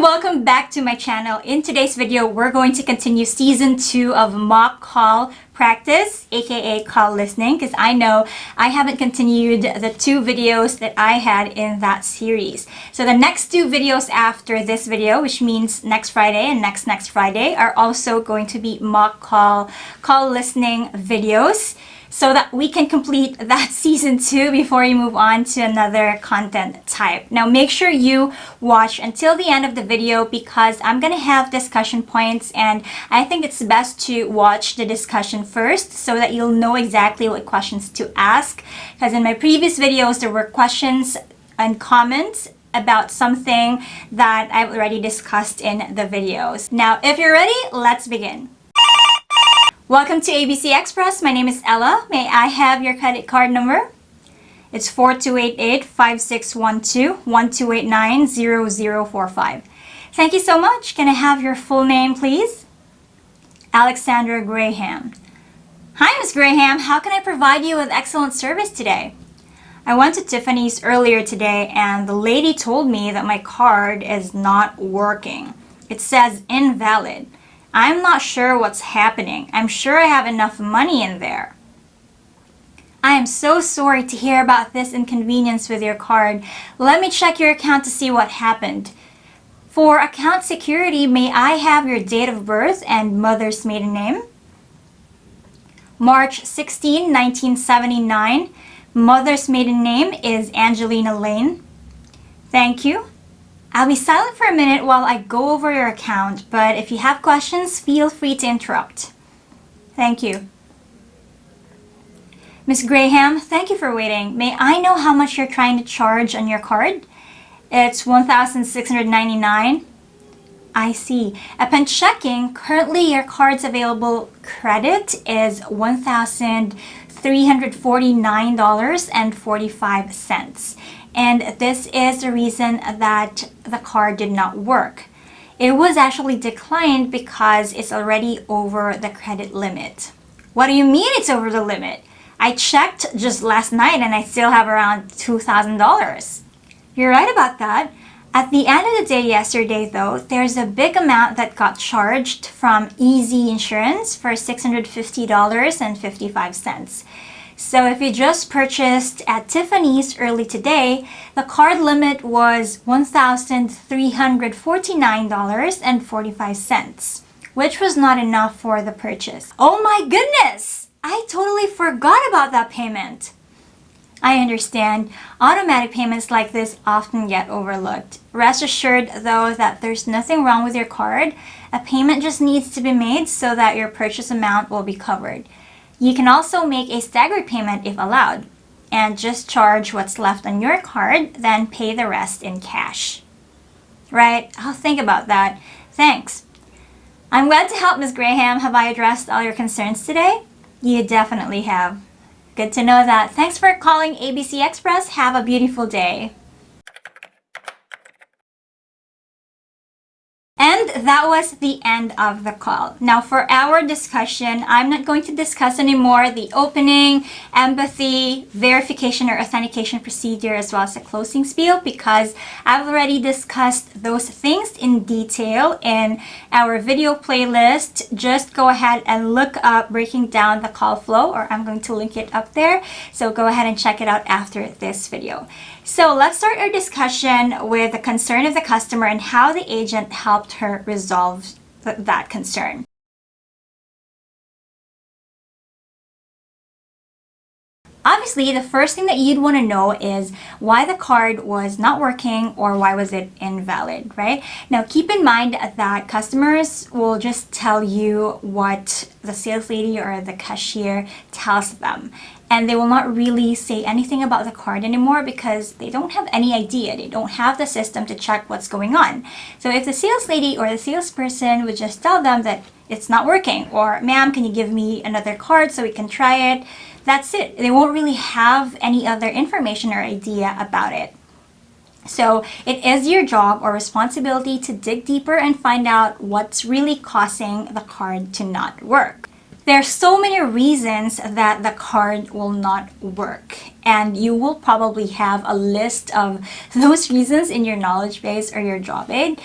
welcome back to my channel. In today's video, we're going to continue season 2 of mock call practice, aka call listening, because I know I haven't continued the 2 videos that I had in that series. So the next 2 videos after this video, which means next Friday and next Friday, are also going to be mock call listening videos, so that we can complete that season 2 before you move on to another content type. Now make sure you watch until the end of the video because I'm gonna have discussion points, and I think it's best to watch the discussion first so that you'll know exactly what questions to ask. Because in my previous videos there were questions and comments about something that I've already discussed in the videos. Now if you're ready, let's begin. Welcome to ABC Express. My name is Ella. May I have your credit card number? It's 4288-5612-1289-0045. Thank you so much. Can I have your full name, please? Alexandra Graham. Hi, Ms. Graham. How can I provide you with excellent service today? I went to Tiffany's earlier today and the lady told me that my card is not working. It says invalid. I'm not sure what's happening. I'm sure I have enough money in there. I am so sorry to hear about this inconvenience with your card. Let me check your account to see what happened. For account security, may I have your date of birth and mother's maiden name? March 16, 1979. Mother's maiden name is Angelina Lane. Thank you. I'll be silent for a minute while I go over your account, but if you have questions, feel free to interrupt. Thank you. Ms. Graham, thank you for waiting. May I know how much you're trying to charge on your card? It's $1,699. I see. Upon checking, currently your card's available credit is $1,349.45. And this is the reason that the card did not work. It was actually declined because it's already over the credit limit. What do you mean it's over the limit? I checked just last night and I still have around $2,000. You're right about that. At the end of the day yesterday though, there's a big amount that got charged from Easy Insurance for $650.55. So if you just purchased at Tiffany's early today, the card limit was $1,349.45, which was not enough for the purchase. Oh my goodness! I totally forgot about that payment. I understand. Automatic payments like this often get overlooked. Rest assured though that there's nothing wrong with your card. A payment just needs to be made so that your purchase amount will be covered. You can also make a staggered payment if allowed, and just charge what's left on your card, then pay the rest in cash. Right? I'll think about that. Thanks. I'm glad to help, Ms. Graham. Have I addressed all your concerns today? You definitely have. Good to know that. Thanks for calling ABC Express. Have a beautiful day. And that was the end of the call. Now for our discussion, I'm not going to discuss anymore the opening, empathy, verification or authentication procedure, as well as the closing spiel, because I've already discussed those things in detail in our video playlist. Just go ahead and look up Breaking Down the Call Flow, or I'm going to link it up there. So go ahead and check it out after this video. So let's start our discussion with the concern of the customer and how the agent helped her resolve that concern. Obviously, the first thing that you'd want to know is why the card was not working or why was it invalid, right? Now, keep in mind that customers will just tell you what the sales lady or the cashier tells them. And they will not really say anything about the card anymore because they don't have any idea. They don't have the system to check what's going on. So if the sales lady or the salesperson would just tell them that it's not working, or ma'am, can you give me another card so we can try it? That's it. They won't really have any other information or idea about it. So it is your job or responsibility to dig deeper and find out what's really causing the card to not work. There are so many reasons that the card will not work, and you will probably have a list of those reasons in your knowledge base or your job aid.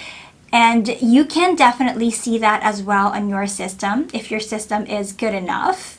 And you can definitely see that as well on your system if your system is good enough.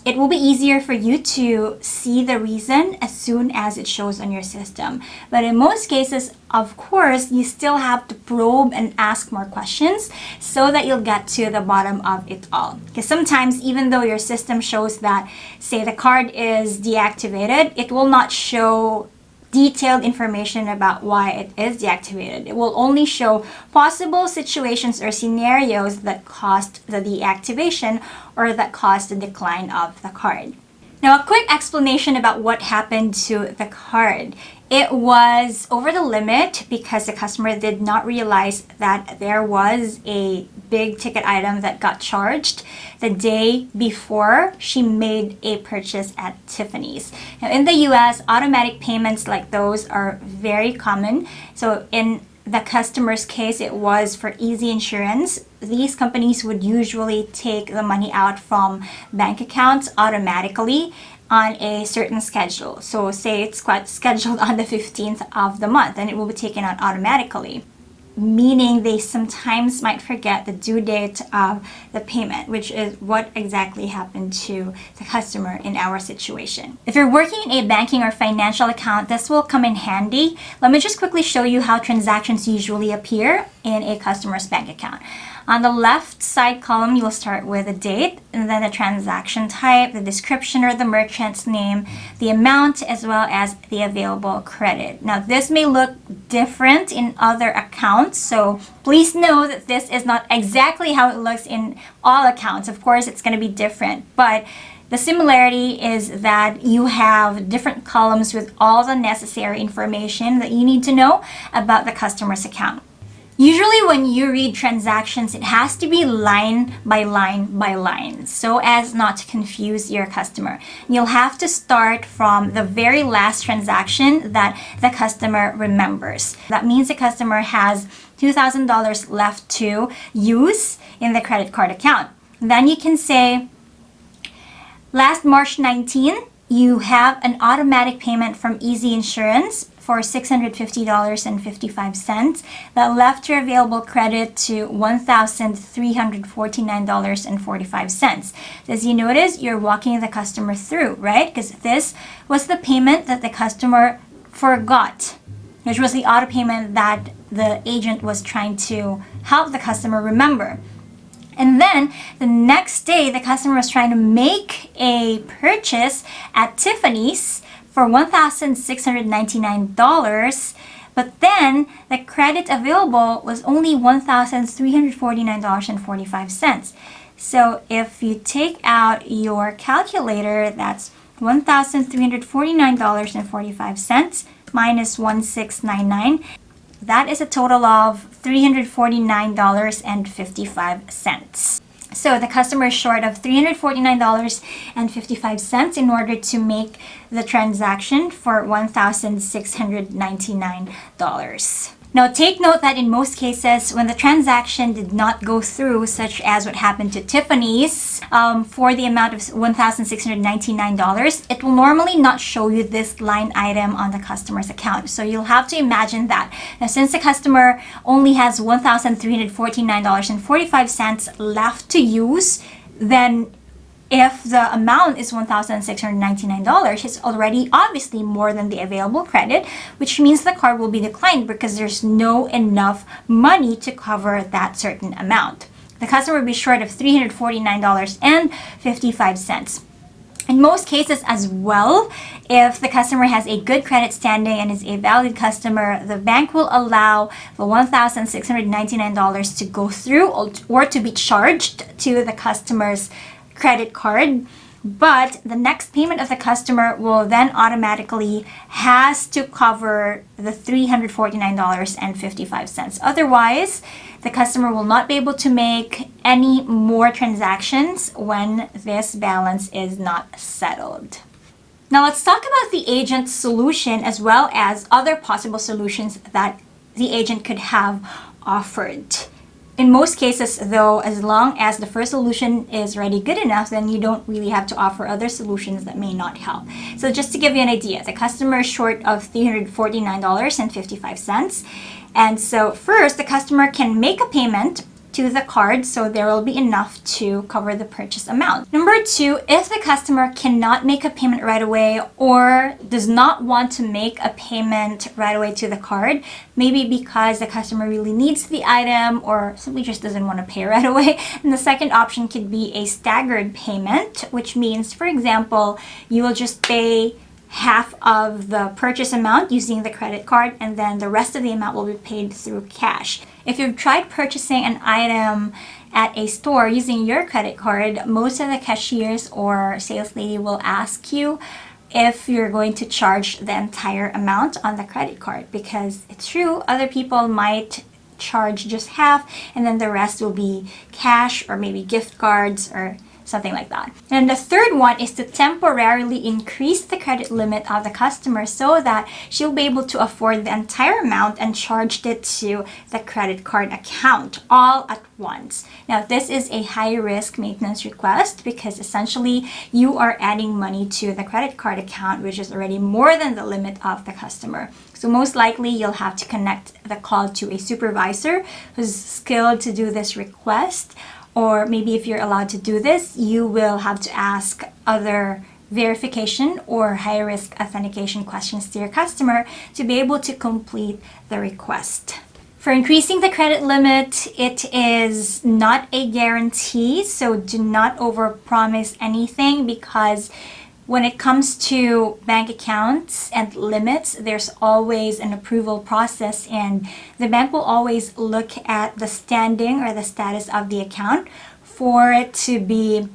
It will be easier for you to see the reason as soon as it shows on your system. But in most cases, of course, you still have to probe and ask more questions so that you'll get to the bottom of it all. Because sometimes, even though your system shows that, say, the card is deactivated, it will not show detailed information about why it is deactivated. It will only show possible situations or scenarios that caused the deactivation or that caused the decline of the card. Now, a quick explanation about what happened to the card. It was over the limit because the customer did not realize that there was a big ticket item that got charged the day before she made a purchase at Tiffany's. Now, in the US, automatic payments like those are very common. So in the customer's case, it was for Easy Insurance. These companies would usually take the money out from bank accounts automatically on a certain schedule. So say it's scheduled on the 15th of the month, and it will be taken out automatically, meaning they sometimes might forget the due date of the payment, which is what exactly happened to the customer in our situation. If you're working in a banking or financial account, this will come in handy. Let me just quickly show you how transactions usually appear in a customer's bank account. On the left side column, you'll start with a date, and then the transaction type, the description or the merchant's name, the amount, as well as the available credit. Now, this may look different in other accounts, so please know that this is not exactly how it looks in all accounts. Of course, it's going to be different, but the similarity is that you have different columns with all the necessary information that you need to know about the customer's account. Usually when you read transactions, it has to be line by line so as not to confuse your customer. You'll have to start from the very last transaction that the customer remembers. That means the customer has $2,000 left to use in the credit card account. Then you can say, last March 19, you have an automatic payment from Easy Insurance for $650.55 that left your available credit to $1,349.45. As you notice, you're walking the customer through, right? Because this was the payment that the customer forgot, which was the auto payment that the agent was trying to help the customer remember. And then the next day, the customer was trying to make a purchase at Tiffany's for $1,699, but then the credit available was only $1,349.45. So if you take out your calculator, that's $1,349.45 minus 1,699. That is a total of $349.55. So the customer is short of $349.55 in order to make the transaction for $1,699. Now, take note that in most cases, when the transaction did not go through, such as what happened to Tiffany's, for the amount of $1,699, it will normally not show you this line item on the customer's account. So you'll have to imagine that. Now, since the customer only has $1,349.45 left to use, then if the amount is $1,699, it's already obviously more than the available credit, which means the card will be declined because there's no enough money to cover that certain amount. The customer will be short of $349.55. In most cases as well, if the customer has a good credit standing and is a valid customer, the bank will allow the $1,699 to go through or to be charged to the customer's credit card, but the next payment of the customer will then automatically has to cover the $349.55. Otherwise, the customer will not be able to make any more transactions when this balance is not settled. Now let's talk about the agent's solution as well as other possible solutions that the agent could have offered. In most cases, though, as long as the first solution is already good enough, then you don't really have to offer other solutions that may not help. So just to give you an idea, the customer is short of $349.55. And so first, the customer can make a payment to the card, so there will be enough to cover the purchase amount. Number two, if the customer cannot make a payment right away or does not want to make a payment right away to the card, maybe because the customer really needs the item or simply just doesn't want to pay right away, and the second option could be a staggered payment, which means, for example, you will just pay half of the purchase amount using the credit card, and then the rest of the amount will be paid through cash. If you've tried purchasing an item at a store using your credit card, most of the cashiers or sales lady will ask you if you're going to charge the entire amount on the credit card, because it's true, other people might charge just half and then the rest will be cash or maybe gift cards or something like that. And the third one is to temporarily increase the credit limit of the customer so that she'll be able to afford the entire amount and charge it to the credit card account all at once. Now, this is a high risk maintenance request because essentially you are adding money to the credit card account, which is already more than the limit of the customer. So most likely you'll have to connect the call to a supervisor who's skilled to do this request. Or maybe if you're allowed to do this, you will have to ask other verification or high-risk authentication questions to your customer to be able to complete the request. For increasing the credit limit, it is not a guarantee, so do not overpromise anything, because when it comes to bank accounts and limits, there's always an approval process, and the bank will always look at the standing or the status of the account for it to be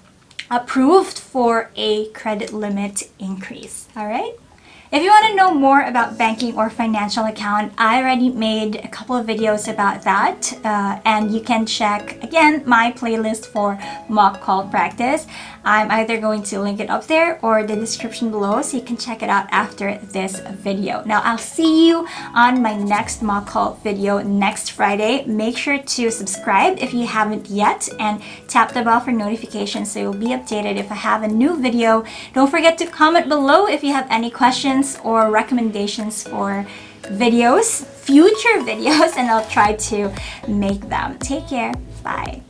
approved for a credit limit increase. All right? If you want to know more about banking or financial account, I already made a couple of videos about that, and you can check again my playlist for mock call practice. I'm either going to link it up there or the description below, so you can check it out after this video. Now, I'll see you on my next mock call video next Friday. Make sure to subscribe if you haven't yet and tap the bell for notifications so you'll be updated if I have a new video. Don't forget to comment below if you have any questions or recommendations for videos, future videos, and I'll try to make them. Take care. Bye.